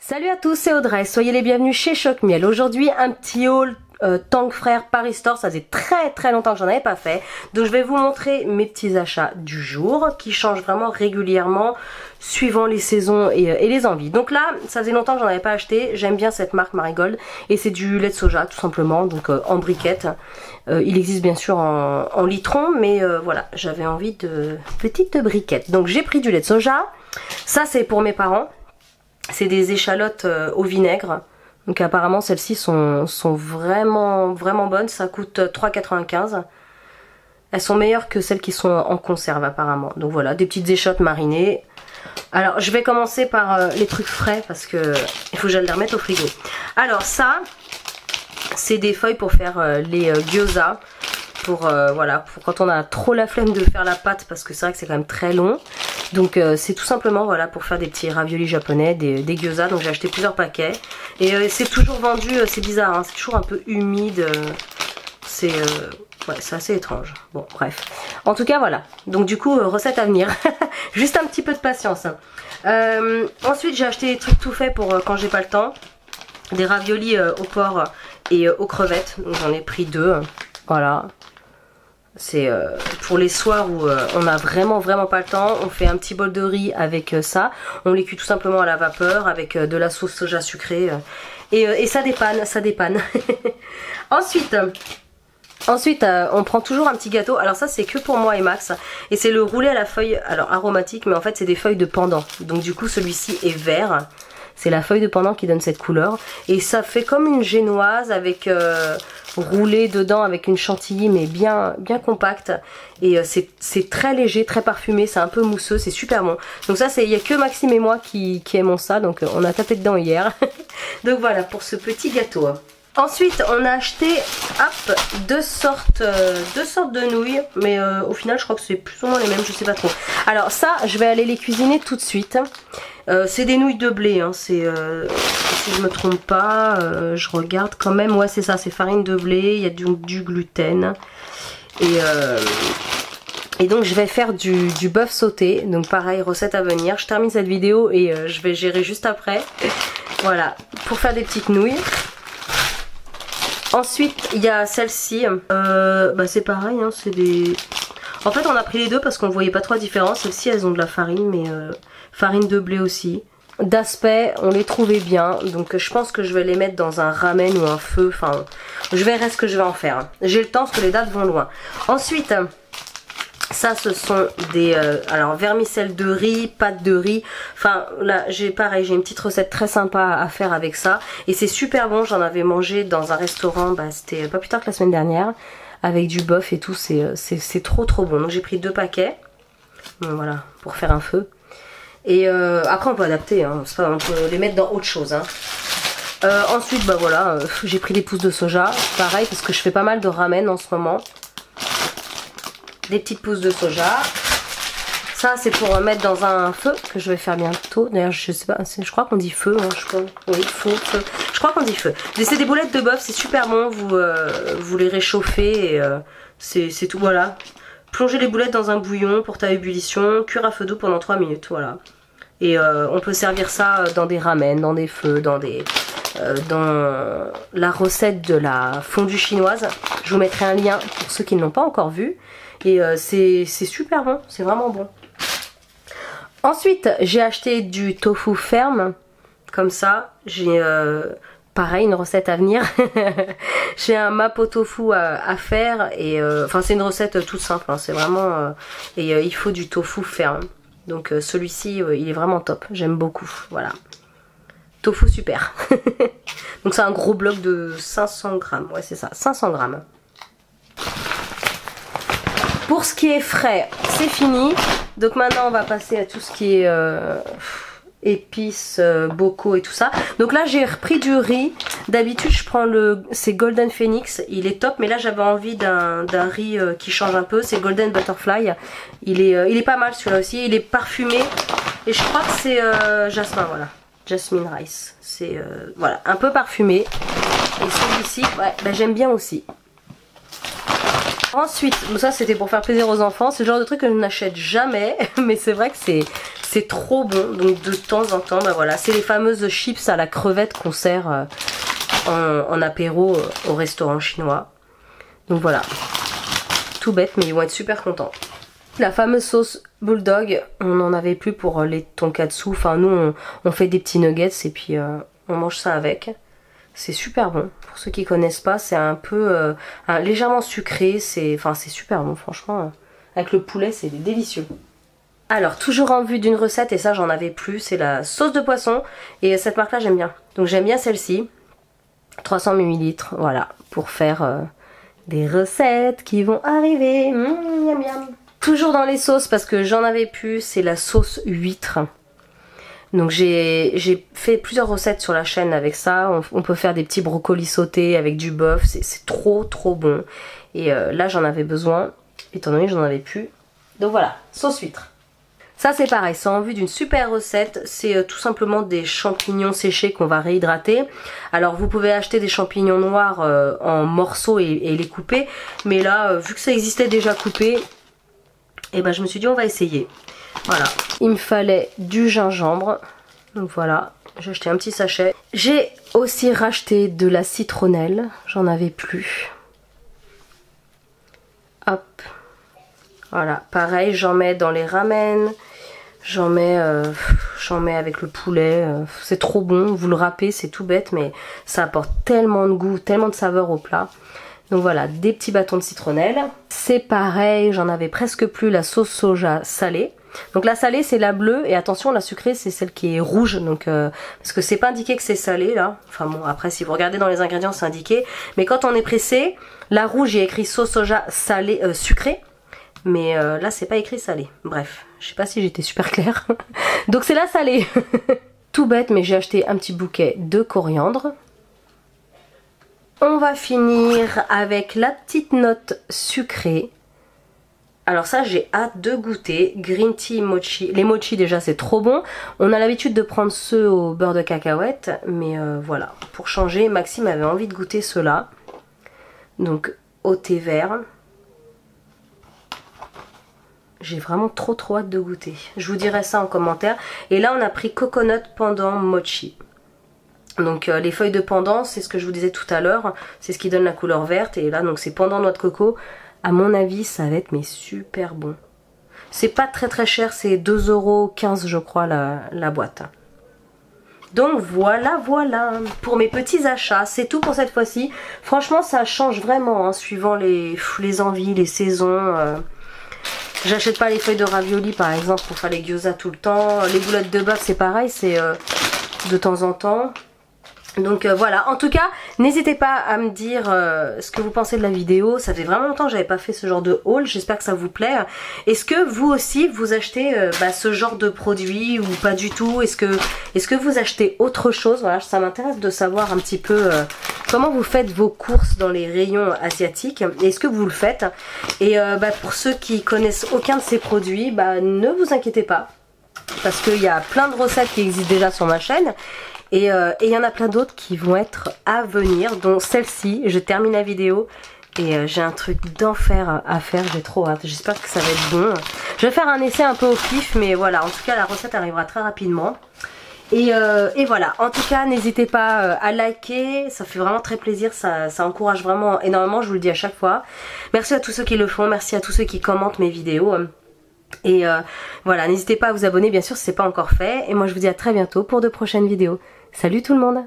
Salut à tous, c'est Audrey, soyez les bienvenus chez Choc Miel. Aujourd'hui un petit haul Tank Frères Paris Store, ça faisait très longtemps que j'en avais pas fait. Donc je vais vous montrer mes petits achats du jour qui changent vraiment régulièrement suivant les saisons et les envies. Donc là, ça faisait longtemps que j'en avais pas acheté, j'aime bien cette marque Marigold et c'est du lait de soja tout simplement, donc en briquette. Il existe bien sûr en litron, mais voilà, j'avais envie de petites briquettes. Donc j'ai pris du lait de soja, ça c'est pour mes parents. C'est des échalotes au vinaigre. Donc apparemment celles-ci sont vraiment bonnes. Ça coûte 3,95 €. Elles sont meilleures que celles qui sont en conserve apparemment. Donc voilà, des petites échalotes marinées. Alors je vais commencer par les trucs frais parce que il faut que j'aille les remettre au frigo. Alors ça, c'est des feuilles pour faire les gyoza. Voilà, pour quand on a trop la flemme de faire la pâte parce que c'est vrai que c'est quand même très long. Donc c'est tout simplement voilà pour faire des petits raviolis japonais, des gyoza. Donc j'ai acheté plusieurs paquets et c'est toujours vendu, c'est bizarre, hein, c'est toujours un peu humide, c'est ouais, c'est assez étrange. Bon bref, en tout cas voilà, donc du coup recette à venir. Juste un petit peu de patience. Ensuite j'ai acheté des trucs tout faits pour quand j'ai pas le temps, des raviolis au porc et aux crevettes. Donc j'en ai pris 2, voilà. C'est pour les soirs où on a vraiment pas le temps. On fait un petit bol de riz avec ça. On les cuit tout simplement à la vapeur avec de la sauce soja sucrée. Et ça dépanne. Ensuite, on prend toujours un petit gâteau. Alors ça c'est que pour moi et Max. Et c'est le roulé à la feuille, alors aromatique, mais en fait c'est des feuilles de pandan. Donc du coup celui-ci est vert. C'est la feuille de pandan qui donne cette couleur. Et ça fait comme une génoise avec roulé dedans avec une chantilly mais bien compacte. Et c'est très léger, très parfumé, c'est un peu mousseux, c'est super bon. Donc ça, il n'y a que Maxime et moi qui aimons ça. Donc on a tapé dedans hier. Donc voilà pour ce petit gâteau. Ensuite on a acheté deux sortes de nouilles, mais au final je crois que c'est plus ou moins les mêmes, je sais pas trop. Alors ça je vais aller les cuisiner tout de suite. C'est des nouilles de blé, hein, si je me trompe pas, je regarde quand même, ouais c'est ça, c'est farine de blé, il y a du gluten. Et donc je vais faire du bœuf sauté, donc pareil, recette à venir. Je termine cette vidéo et je vais gérer juste après. Voilà, pour faire des petites nouilles. Ensuite il y a celle-ci, bah c'est pareil, hein, c'est des... En fait on a pris les deux parce qu'on voyait pas trop la différence. Celles-ci elles ont de la farine, mais farine de blé aussi. D'aspect on les trouvait bien, donc je pense que je vais les mettre dans un ramen ou un feu. Enfin je verrai ce que je vais en faire. J'ai le temps parce que les dates vont loin. Ensuite ça ce sont des alors vermicelles de riz, pâte de riz. Enfin là j'ai pareil, j'ai une petite recette très sympa à faire avec ça. Et c'est super bon, j'en avais mangé dans un restaurant, bah, c'était pas plus tard que la semaine dernière. Avec du bœuf et tout, c'est trop bon. Donc j'ai pris 2 paquets. Bon, voilà, pour faire un feu. Et après on peut adapter, hein, on peut les mettre dans autre chose. Hein. Ensuite bah voilà, j'ai pris des pousses de soja. Pareil parce que je fais pas mal de ramen en ce moment. Des petites pousses de soja. Ça c'est pour mettre dans un feu que je vais faire bientôt. D'ailleurs je sais pas, je crois qu'on dit feu. Hein, je crois, oui, feu. Je crois qu'on dit feu. C'est des boulettes de bœuf, c'est super bon. Vous les réchauffez et c'est tout. Voilà. Plonger les boulettes dans un bouillon, porter à ébullition, cuire à feu doux pendant 3 minutes. Voilà. Et on peut servir ça dans des ramen, dans des feux, dans la recette de la fondue chinoise. Je vous mettrai un lien pour ceux qui ne l'ont pas encore vu. Et c'est super bon, c'est vraiment bon. Ensuite, j'ai acheté du tofu ferme, comme ça. J'ai pareil, une recette à venir. J'ai un mapo tofu à faire. Et enfin, c'est une recette toute simple, hein, c'est vraiment... il faut du tofu ferme. Donc celui-ci, il est vraiment top. J'aime beaucoup, voilà. Tofu super. Donc c'est un gros bloc de 500 grammes. Ouais, c'est ça, 500 grammes. Pour ce qui est frais, c'est fini. Donc maintenant on va passer à tout ce qui est épices, bocaux et tout ça. Donc là j'ai repris du riz. D'habitude je prends c'est Golden Phoenix, il est top. Mais là j'avais envie d'un riz qui change un peu. C'est Golden Butterfly. Il est pas mal celui-là aussi. Il est parfumé. Et je crois que c'est jasmin, voilà. Jasmine rice. C'est voilà, un peu parfumé. Et celui-ci, ouais, bah, j'aime bien aussi. Ensuite, ça c'était pour faire plaisir aux enfants, c'est le genre de truc que je n'achète jamais, mais c'est vrai que c'est C'est trop bon, donc de temps en temps, bah voilà, c'est les fameuses chips à la crevette qu'on sert en apéro au restaurant chinois. Donc voilà, tout bête, mais ils vont être super contents. La fameuse sauce bulldog, on n'en avait plus pour les tonkatsu. Enfin, nous, on fait des petits nuggets et puis on mange ça avec. C'est super bon. Pour ceux qui connaissent pas, c'est un peu légèrement sucré. C'est super bon, franchement. Avec le poulet, c'est délicieux. Alors, toujours en vue d'une recette, et ça, j'en avais plus, c'est la sauce de poisson. Et cette marque-là, j'aime bien. Donc, j'aime bien celle-ci. 300 ml, voilà, pour faire des recettes qui vont arriver. Miam miam. Toujours dans les sauces parce que j'en avais plus, c'est la sauce huître. Donc j'ai fait plusieurs recettes sur la chaîne avec ça. On peut faire des petits brocolis sautés avec du bœuf, c'est trop bon. Et là j'en avais besoin, étant donné que j'en avais plus. Donc voilà, sauce huître. Ça c'est pareil, c'est en vue d'une super recette. C'est tout simplement des champignons séchés qu'on va réhydrater. Alors vous pouvez acheter des champignons noirs en morceaux et les couper. Mais là, vu que ça existait déjà coupé, et ben je me suis dit on va essayer. Voilà, il me fallait du gingembre. Donc voilà, j'ai acheté un petit sachet. J'ai aussi racheté de la citronnelle, j'en avais plus. Hop. Voilà, pareil, j'en mets dans les ramen. J'en mets avec le poulet. C'est trop bon, vous le râpez, c'est tout bête, mais ça apporte tellement de goût, tellement de saveur au plat. Donc voilà, des petits bâtons de citronnelle. C'est pareil, j'en avais presque plus, la sauce soja salée. Donc la salée c'est la bleue et attention la sucrée c'est celle qui est rouge. Donc parce que c'est pas indiqué que c'est salé là. Enfin bon, après si vous regardez dans les ingrédients c'est indiqué. Mais quand on est pressé, la rouge il y a écrit sauce soja salée sucrée. Mais là c'est pas écrit salé. Bref, je sais pas si j'étais super claire. Donc c'est la salée. Tout bête, mais j'ai acheté un petit bouquet de coriandre. On va finir avec la petite note sucrée. Alors ça j'ai hâte de goûter. Green tea mochi. Les mochi déjà c'est trop bon. On a l'habitude de prendre ceux au beurre de cacahuète. Mais voilà, pour changer, Maxime avait envie de goûter ceux-là. Donc au thé vert. J'ai vraiment trop hâte de goûter. Je vous dirai ça en commentaire. Et là on a pris coconut pendant mochi. Donc les feuilles de pandan, c'est ce que je vous disais tout à l'heure, c'est ce qui donne la couleur verte. Et là donc c'est pendant noix de coco. À mon avis ça va être mais super bon. C'est pas très cher, c'est 2,15 € je crois la boîte. Donc voilà pour mes petits achats, c'est tout pour cette fois-ci. Franchement ça change vraiment hein, suivant les envies, les saisons. J'achète pas les feuilles de ravioli par exemple pour faire les gyoza tout le temps. Les boulettes de bœuf c'est pareil, c'est de temps en temps. Donc voilà, en tout cas n'hésitez pas à me dire ce que vous pensez de la vidéo. Ça fait vraiment longtemps que j'avais pas fait ce genre de haul, j'espère que ça vous plaît. Est-ce que vous aussi vous achetez ce genre de produit ou pas du tout? Est-ce que vous achetez autre chose? Voilà, ça m'intéresse de savoir un petit peu comment vous faites vos courses dans les rayons asiatiques. Est-ce que vous le faites? Et pour ceux qui connaissent aucun de ces produits, ne vous inquiétez pas, parce qu'il y a plein de recettes qui existent déjà sur ma chaîne. Et il y en a plein d'autres qui vont être à venir, dont celle-ci. Je termine la vidéo et j'ai un truc d'enfer à faire, j'ai trop hâte. J'espère que ça va être bon. Je vais faire un essai un peu au pif, mais voilà, en tout cas la recette arrivera très rapidement. Et voilà, en tout cas n'hésitez pas à liker, ça fait vraiment très plaisir, ça encourage vraiment énormément, je vous le dis à chaque fois. Merci à tous ceux qui le font, merci à tous ceux qui commentent mes vidéos. Et voilà, n'hésitez pas à vous abonner bien sûr si ce n'est pas encore fait. Et moi je vous dis à très bientôt pour de prochaines vidéos. Salut tout le monde!